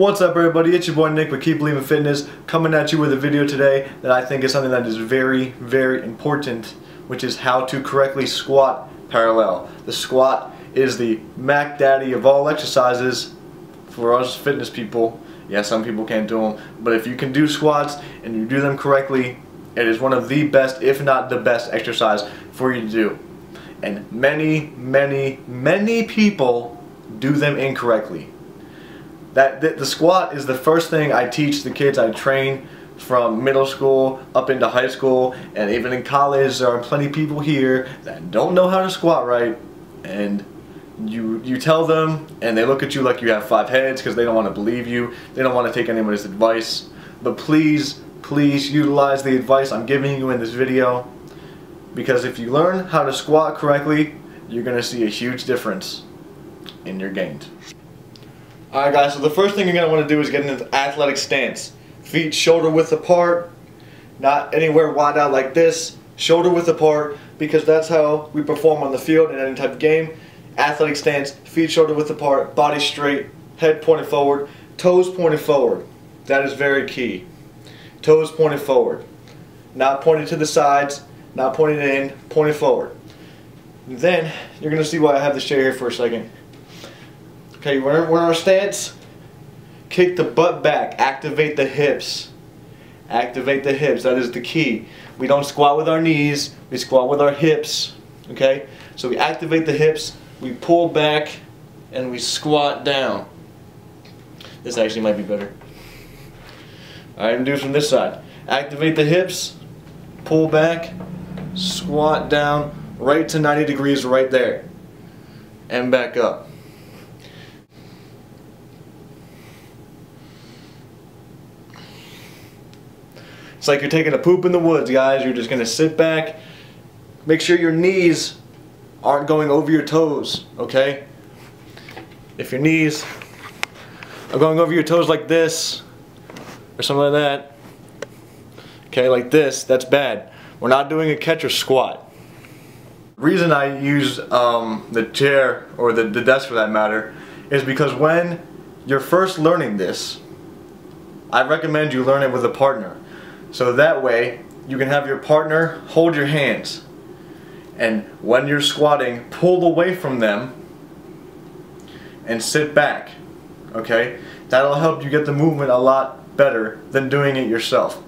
What's up everybody, it's your boy Nick with Keep Believing Fitness, coming at you with a video today that I think is something that is very, very important, which is how to correctly squat parallel. The squat is the Mac Daddy of all exercises for us fitness people. Yeah, some people can't do them, but if you can do squats and you do them correctly, it is one of the best, if not the best exercise for you to do. And many people do them incorrectly. The squat is the first thing I teach the kids I train from middle school up into high school, and even in college there are plenty of people here that don't know how to squat right, and you tell them and they look at you like you have 5 heads because they don't want to believe you, they don't want to take anybody's advice. But please utilize the advice I'm giving you in this video, because if you learn how to squat correctly, you're going to see a huge difference in your gains. Alright guys, so the first thing you're going to want to do is get into athletic stance. Feet shoulder width apart, not anywhere wide out like this, shoulder width apart, because that's how we perform on the field in any type of game. Athletic stance, feet shoulder width apart, body straight, head pointed forward, toes pointed forward. That is very key. Toes pointed forward. Not pointed to the sides, not pointed in, pointed forward. And then, you're going to see why I have this chair here for a second. Okay, we're in our stance. Kick the butt back. Activate the hips. Activate the hips. That is the key. We don't squat with our knees. We squat with our hips. Okay? So we activate the hips. We pull back and we squat down. This actually might be better. Alright, I'm going to do it from this side. Activate the hips. Pull back. Squat down. Right to 90 degrees right there. And back up. It's like you're taking a poop in the woods, guys. You're just going to sit back. Make sure your knees aren't going over your toes, okay? If your knees are going over your toes like this, or something like that, okay, like this, that's bad. We're not doing a catcher squat. The reason I use the chair, or the desk for that matter, is because when you're first learning this, I recommend you learn it with a partner. So that way, you can have your partner hold your hands. And when you're squatting, pull away from them and sit back. Okay? That'll help you get the movement a lot better than doing it yourself.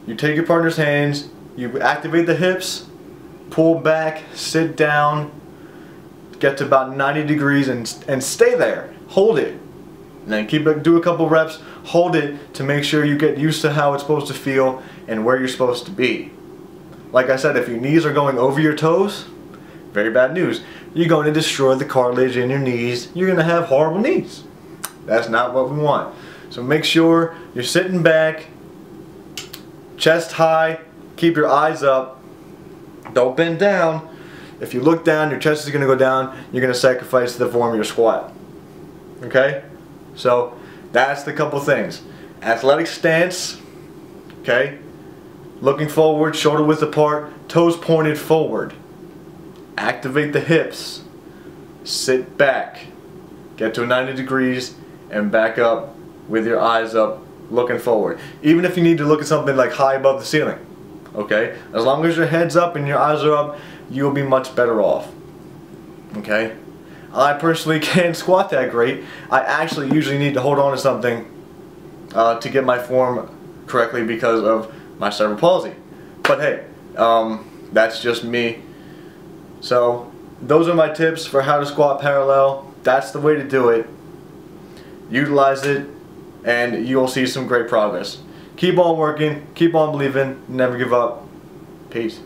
You take your partner's hands, you activate the hips, pull back, sit down, get to about 90 degrees and stay there. Hold it. And then do a couple reps, hold it to make sure you get used to how it's supposed to feel and where you're supposed to be. Like I said, if your knees are going over your toes, very bad news. You're going to destroy the cartilage in your knees. You're going to have horrible knees. That's not what we want. So make sure you're sitting back, chest high, keep your eyes up, don't bend down. If you look down, your chest is going to go down, you're going to sacrifice the form of your squat. Okay? So that's the couple things. Athletic stance, okay? Looking forward, shoulder width apart, toes pointed forward. Activate the hips. Sit back. Get to 90 degrees and back up with your eyes up, looking forward. Even if you need to look at something like high above the ceiling, okay? As long as your head's up and your eyes are up, you'll be much better off, okay? I personally can't squat that great. I actually usually need to hold on to something to get my form correctly because of my cerebral palsy. But hey, that's just me. So those are my tips for how to squat parallel. That's the way to do it. Utilize it and you'll see some great progress. Keep on working, keep on believing, never give up. Peace.